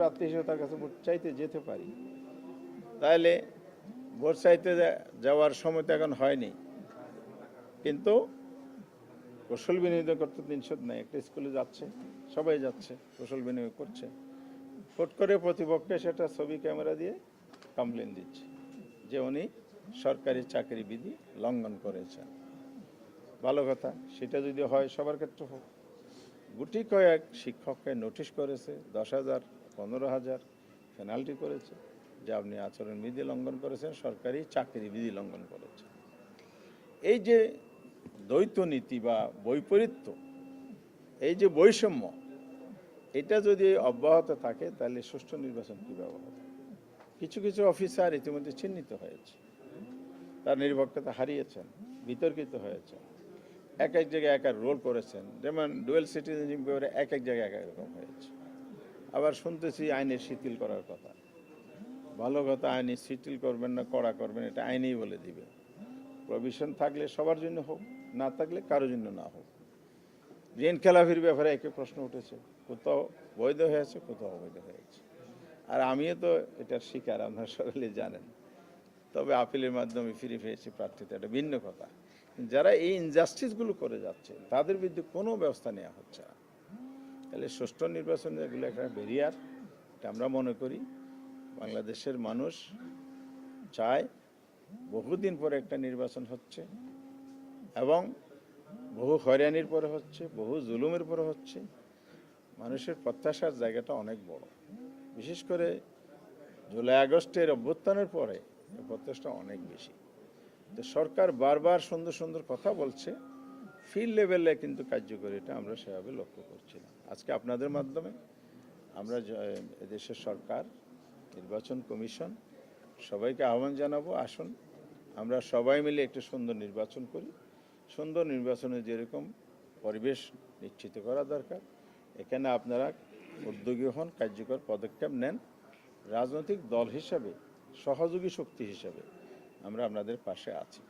আত্মীয় তার কাছে ভোট চাইতে যেতে পারি, তাহলে ভোট চাইতে যাওয়ার সময় তো এখন হয়নি, কিন্তু কৌশল বিনিময় করতে নিষেধ নাই। একটা স্কুলে যাচ্ছে, সবাই যাচ্ছে, কৌশল বিনিময় করছে, ফট করে প্রতিপক্ষে সেটা ছবি ক্যামেরা দিয়ে কমপ্লেন দিচ্ছে যে উনি সরকারি চাকরি বিধি লঙ্ঘন করেছেন। ভালো কথা, সেটা যদি হয় সবার ক্ষেত্রে হোক। গুটি কয়েক শিক্ষককে নোটিশ করেছে, 10,000 15,000 পেনাল্টি করেছে যে আপনি আচরণ বিধি লঙ্ঘন করেছেন, সরকারি চাকরি বিধি লঙ্ঘন করেছেন। এই যে দ্বৈত নীতি বা বৈপরীত্য, এই যে বৈষম্য, এটা যদি অব্যাহত থাকে তাহলে সুষ্ঠু নির্বাচন কীভাবে হবে? কিছু কিছু অফিসার ইতিমধ্যে চিহ্নিত হয়েছে, তার নিরপেক্ষতা হারিয়েছেন, বিতর্কিত হয়েছেন, এক এক জায়গায় এক এক রোল করেছেন। যেমন ডুয়েল সিটিজেনশিপ ব্যাপারে এক এক জায়গায় এক এক রকম হয়েছে। আবার শুনতেছি আইনের শিথিল করার কথা। ভালো কথা, আইনি শিথিল করবেন না কড়া করবেন এটা আইনেই বলে দিবে। প্রভিশন থাকলে সবার জন্য হোক, না থাকলে কারোর জন্য না হোক। ঋণ খেলাপির ব্যাপারে একই প্রশ্ন উঠেছে, কোথাও বৈধ হয়েছে, কোথাও অবৈধ হয়েছে। আর আমিও তো এটার শিকার, আপনারা সকলে জানেন। তবে আপিলের মাধ্যমে ফিরে পেয়েছি প্রার্থীটা, এটা ভিন্ন কথা। যারা এই ইনজাস্টিসগুলো করে যাচ্ছে তাদের বিরুদ্ধে কোনো ব্যবস্থা নেওয়া হচ্ছে না। তাহলে সুষ্ঠু নির্বাচনে এগুলো একটা ব্যারিয়ার, এটা আমরা মনে করি। বাংলাদেশের মানুষ চায় বহুদিন পরে একটা নির্বাচন হচ্ছে, এবং বহু হয়রানির পরে হচ্ছে, বহু জুলুমের পরে হচ্ছে। মানুষের প্রত্যাশার জায়গাটা অনেক বড়, বিশেষ করে জুলাই আগস্টের অভ্যুত্থানের পরে প্রত্যাশাটা অনেক বেশি। তো সরকার বারবার সুন্দর সুন্দর কথা বলছে, ফিল্ড লেভেলে কিন্তু কার্যকরী এটা আমরা সেভাবে লক্ষ্য করছি না। আজকে আপনাদের মাধ্যমে আমরা এদেশের সরকার, নির্বাচন কমিশন সবাইকে আহ্বান জানাবো, আসুন আমরা সবাই মিলে একটু সুন্দর নির্বাচন করি। সুন্দর নির্বাচনে যেরকম পরিবেশ নিশ্চিত করা দরকার, এখানে আপনারা উদ্যোগী হন, কার্যকর পদক্ষেপ নেন। রাজনৈতিক দল হিসাবে, সহযোগী শক্তি হিসাবে আমরা আপনাদের পাশে আছি।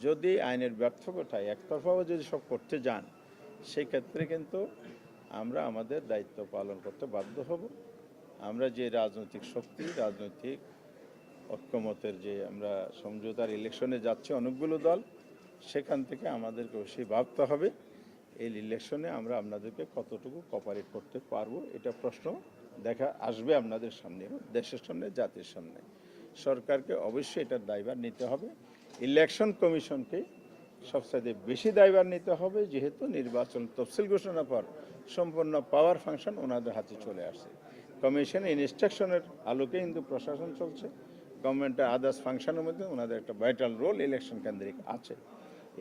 যদি আইনের ব্যর্থ ঘটায়, একতরফাভাবে যদি সব করতে যান, সেই ক্ষেত্রে কিন্তু আমরা আমাদের দায়িত্ব পালন করতে বাধ্য হব। আমরা যে রাজনৈতিক শক্তি, রাজনৈতিক ঐক্যমতের যে আমরা সমঝোতার ইলেকশনে যাচ্ছে অনেকগুলো দল, সেখান থেকে আমাদেরকে অবশ্যই ভাবতে হবে এই ইলেকশনে আমরা আপনাদেরকে কতটুকু কোঅপারেট করতে পারবো। এটা প্রশ্ন দেখা আসবে আপনাদের সামনে, দেশের সামনে, জাতির সামনে। সরকারকে অবশ্যই এটার দায়ভার নিতে হবে। ইলেকশন কমিশনকে সবচাইতে বেশি দায়ভার নিতে হবে, যেহেতু নির্বাচন তফসিল ঘোষণার পর সম্পূর্ণ পাওয়ার ফাংশন ওনাদের হাতে চলে আসে। কমিশনের ইনস্ট্রাকশনের আলোকে কিন্তু প্রশাসন চলছে। গভর্নমেন্টের আদার্স ফাংশনের মধ্যে ওনাদের একটা ভাইটাল রোল ইলেকশন কেন্দ্রিক আছে।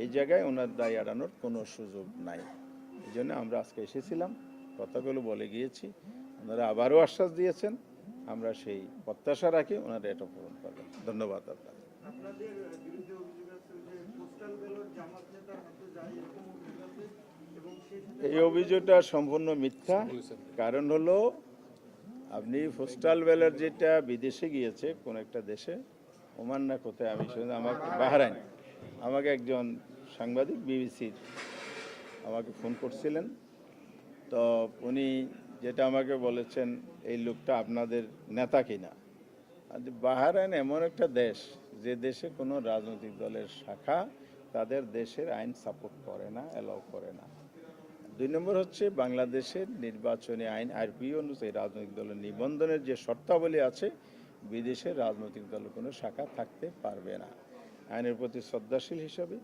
এই জায়গায় ওনার দায় এড়ানোর কোনো সুযোগ নাই। এই জন্য আমরা আজকে এসেছিলাম, কথাগুলো বলে গিয়েছি। ওনারা আবারও আশ্বাস দিয়েছেন, আমরা সেই প্রত্যাশা রাখি ওনারা এটা পূরণ করবেন। ধন্যবাদ আপনাদের। এই অভিযোগটা সম্পূর্ণ মিথ্যা। কারণ হলো, আপনি পোস্টাল ব্যালট যেটা বিদেশে গিয়েছে, কোন একটা দেশে, ওমান না কোথায়, আমি শুনে আমাকে বাহরাইন, আমাকে একজন সাংবাদিক বিবিসির আমাকে ফোন করছিলেন। তো উনি যেটা আমাকে বলেছেন, এই লোকটা আপনাদের নেতা কিনা। বাহরাইন এমন একটা দেশ যে দেশে কোনো রাজনৈতিক দলের শাখা তাদের দেশের আইন সাপোর্ট করে না, অ্যালাউ করে না। 2 নম্বর হচ্ছে, বাংলাদেশের নির্বাচনী আইন আরপি অনুযায়ী রাজনৈতিক দলের নিবন্ধনের যে শর্তাবলী আছে, বিদেশের রাজনৈতিক দলের কোনো শাখা থাকতে পারবে না। আইনের প্রতি শ্রদ্ধাশীল হিসাবে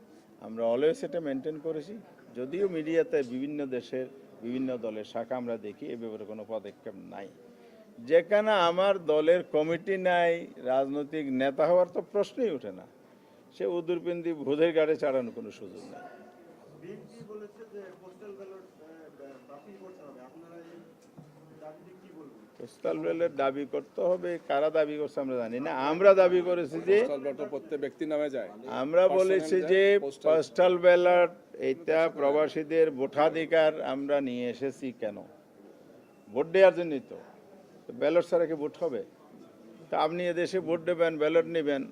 আমরা অলওয়েজ এটা মেনটেন করেছি। যদিও মিডিয়াতে বিভিন্ন দেশের বিভিন্ন দলের শাখা আমরা দেখি, এ ব্যাপারে কোনো পদক্ষেপ নাই। যেখানে আমার দলের কমিটি নাই, রাজনৈতিক নেতা হওয়ার তো প্রশ্নই ওঠে না। সে উদুরপিন্দি ভোজের গাড়ি চালানোর কোনো সুযোগ নেই। পোস্টাল ব্যালট দাবি করতে হবে, কারা দাবি করছে আমরা জানি না। আমরা দাবি করেছি যে প্রত্যেক ব্যক্তির নামে যায়, আমরা বলেছি যে পোস্টাল ব্যালট এটা প্রবাসীদের ভোটাধিকার আমরা নিয়ে এসেছি। কেন? ভোট দেওয়ার জন্যই তো। ব্যালট ছাড়া কি ভোট হবে? তা আপনি এদেশে ভোট দেবেন, ব্যালট নেবেন,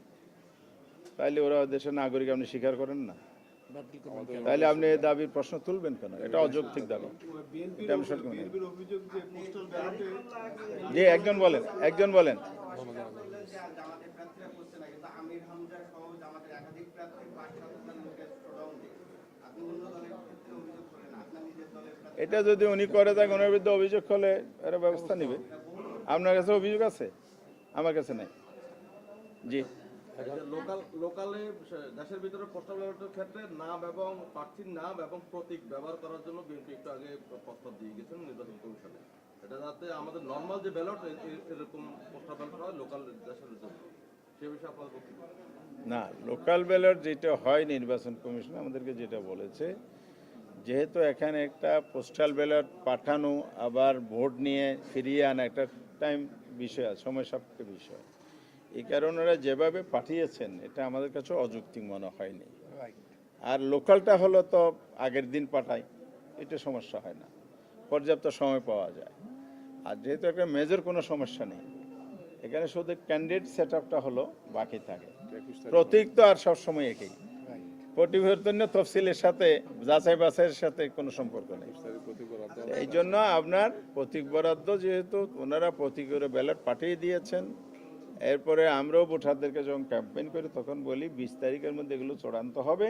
তাইলে ওরা দেশের নাগরিক আপনি স্বীকার করেন না। তাহলে আপনি এই দাবির প্রশ্ন তুলবেন কেন? এটা অযৌক্তিক দাবি। এটা আমি সত্যি মনে করি। অভিযোগ যে পোস্টাল ব্যালটে জি, একজন বলেন। জামাতের প্রার্থীরা করছে না, কিন্তু আমির হামজা সহ জামাতের একাধিক প্রার্থী 5-7 লোকের শোডাউন দেয়। আপনি অন্য দলের ক্ষেত্রে অভিযোগ করেন, আপনার নিজের দলের প্রার্থী এটা যদি উনি করে থাকেন, ওনার বিরুদ্ধে অভিযোগ করলে এরা ব্যবস্থা নেবে। আপনার কাছে অভিযোগ আছে? আমার কাছে নাই। জি, লোকালে দেশের ভিতরে পোস্টাল ব্যালটের ক্ষেত্রে নাম এবং প্রার্থীর নাম এবং প্রতীক ব্যবহার করার জন্য বিএনপি একটু আগে প্রস্তাব দিয়ে গেছেন নির্বাচন কমিশনে। এটা যাতে আমাদের নর্মাল যে ব্যালট এরকম পোস্টাল ব্যালট হয় লোকাল দেশের জন্য, সে বিষয়ে আপনার বক্তব্য? না, লোকাল ব্যালট যেটা হয় নির্বাচন কমিশন আমাদেরকে যেটা বলেছে, যেহেতু এখানে একটা পোস্টাল ব্যালট পাঠানো আবার ভোট নিয়ে ফিরিয়ে আনা একটা টাইম বিষয় আছে, সময় সাপেক্ষ বিষয়। এই কারণে ওরা যেভাবে পাঠিয়েছেন এটা আমাদের কাছে অযৌক্তিক মনে হয়নি। আর লোকালটা হলো তো আগের দিন পাঠায়, এটা সমস্যা হয় না, পর্যাপ্ত সময় পাওয়া যায়। আর যেহেতু একটা মেজর কোনো সমস্যা নেই, এখানে শুধু ক্যান্ডিডেট সেট আপটা হলো বাকি থাকে। প্রতীক তো আর সবসময় একই, পরিবর্তন তফসিলের সাথে যাচাই বাছাইয়ের সাথে কোনো সম্পর্ক নেই। এই জন্য আপনার প্রতীক বরাদ্দ, যেহেতু ওনারা প্রতীকের ব্যালট পাঠিয়ে দিয়েছেন, এরপরে আমরাও ভোটারদেরকে যখন ক্যাম্পেইন করি তখন বলি 20 তারিখের মধ্যে এগুলো চূড়ান্ত হবে,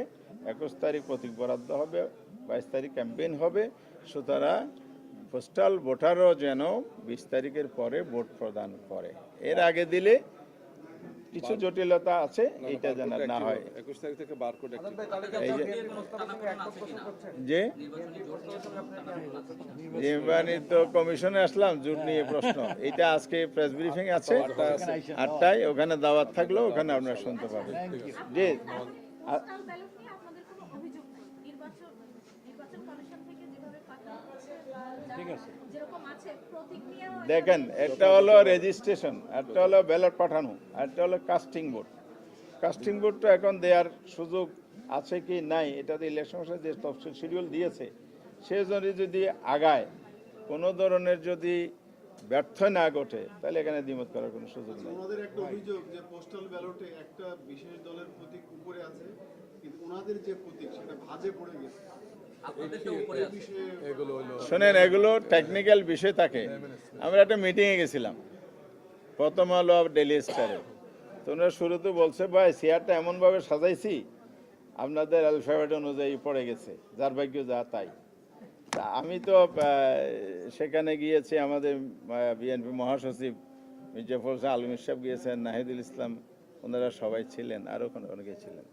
21 তারিখ প্রতীক বরাদ্দ হবে, 22 তারিখ ক্যাম্পেইন হবে। সুতরাং পোস্টাল ভোটারও যেন 20 তারিখের পরে ভোট প্রদান করে। এর আগে দিলে কিছু জটিলতা আছে, এইটা যেন না হয়। 21 তারিখ থেকে বারকোড এই যে নির্বাচিত কমিশনে আসলাম জোট নিয়ে প্রশ্ন, এটা আজকে প্রেস ব্রিফিং আছে 8টায়, ওখানে দাওয়াত থাকলো, ওখানে আপনারা শুনতে পাবেন। জি, পোস্টাল ব্যালট নিয়ে আপনাদের কোনো অভিযোগ নেই। নির্বাচন কমিশন থেকে যেভাবে পাঠানো হচ্ছে বা যেরকম আছে প্রতীক নিয়েও দেখেন, একটা হলো রেজিস্ট্রেশন, একটা হলো ব্যালট পাঠানো, একটা হলো কাস্টিং ভোট। কাস্টিং ভোটটা এখন দেওয়ার সুযোগ আছে কি নাই, এটাতে ইলেকশন কমিশন যে তফসিল শিডিউল দিয়েছে, সে যদি আগায় কোনো ধরনের যদি ব্যর্থ না ঘটে, তাহলে এখানে দ্বিমত করার কোনো সুযোগ নেই। ওনাদের একটা অভিযোগ যে পোস্টাল ব্যালটে একটা বিশেষ দলের প্রতীক উপরে আছে, কিন্তু ওনাদের যে প্রতীক সেটা ভাঁজে পড়ে গেছে। এই বিষয়ে এগুলো হলো শোনেন, এগুলো টেকনিক্যাল বিষয় থাকে। আমরা একটা মিটিংয়ে গেছিলাম, প্রথম আলো আর ডেইলি স্টারে। তো ওনারা শুরুতে বলছে, ভাই চেয়ারটা এমনভাবে সাজাইছি আপনাদের অ্যালফাবেট অনুযায়ী পড়ে গেছে, যার ভাগ্য যা তাই। তা আমি তো সেখানে গিয়েছি, আমাদের বিএনপি মহাসচিব মির্জা ফখরুল আলম সাহেব গিয়েছেন, নাহিদুল ইসলাম, ওনারা সবাই ছিলেন, আরও অনেকে ছিলেন।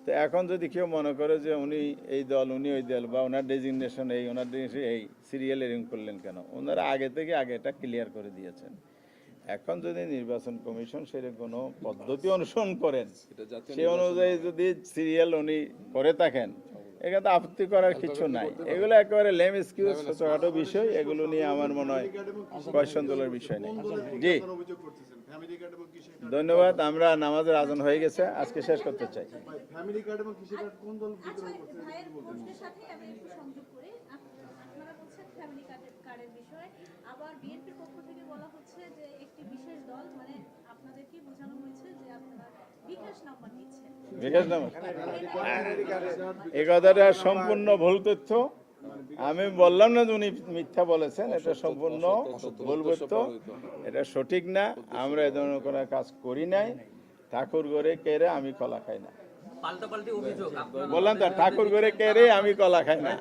তো এখন যদি কেউ মনে করে যে উনি এই দল, উনি ওই দল, বা ওনার ডেজিগনেশন এই, ওনার ডেজিগনেশন এই, সিরিয়াল এরিং করলেন কেন? ওনারা আগে থেকে এটা ক্লিয়ার করে দিয়েছেন। এখন যদি নির্বাচন কমিশন সেরকম কোনো পদ্ধতি অনুসরণ করেন, সে অনুযায়ী যদি সিরিয়াল উনি করে থাকেন, এখানে তো আপত্তি করার কিছু নাই। এগুলো একেবারে লেম এক্সকিউজ, ছোটখাটো বিষয়, এগুলো নিয়ে আমার মনে হয় কোয়েশ্চন তোলার বিষয় নেই। জি, আপনারা অভিযোগ করতেছেন ফ্যামিলি কার্ড এবং কৃষি কার্ড। ধন্যবাদ। আমরা নামাজের আজান হয়ে গেছে, আজকে শেষ করতে চাই। ফ্যামিলি কার্ড এবং কৃষি কার্ড কোন দল আচ্ছা, বিতরণ করছে? ভাইয়ের প্রশ্নের সাথে আমি একটু সংযোগ করি। আপনারা বলছেন ফ্যামিলি কার্ডের বিষয়ে, আবার বিএনপির পক্ষ থেকে বলা হচ্ছে যে একটি বিশেষ দল, মানে আপনাদের কি বোঝানো হয়েছে যে আপনারা বিকাশ নাম্বার নিচ্ছেন। বিকাশ নাম্বার, এই কথাটা সম্পূর্ণ ভুল তথ্য। আমি বললাম না যে উনি মিথ্যা বলেছেন, এটা সম্পূর্ণ ভুল তথ্য, এটা সঠিক না। আমরা এ ধরনের কোনো কাজ করি নাই। ঠাকুর ঘরে কেড়ে আমি কলা খাই না, পাল্টাপাল্টি অভিযোগ বললাম তো, ঠাকুর ঘরে কেড়ে আমি কলা খাই না।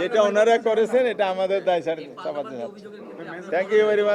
যেটা ওনারা করেছেন এটা আমাদের দায় চাপাতে যাচ্ছে। Thank you very much.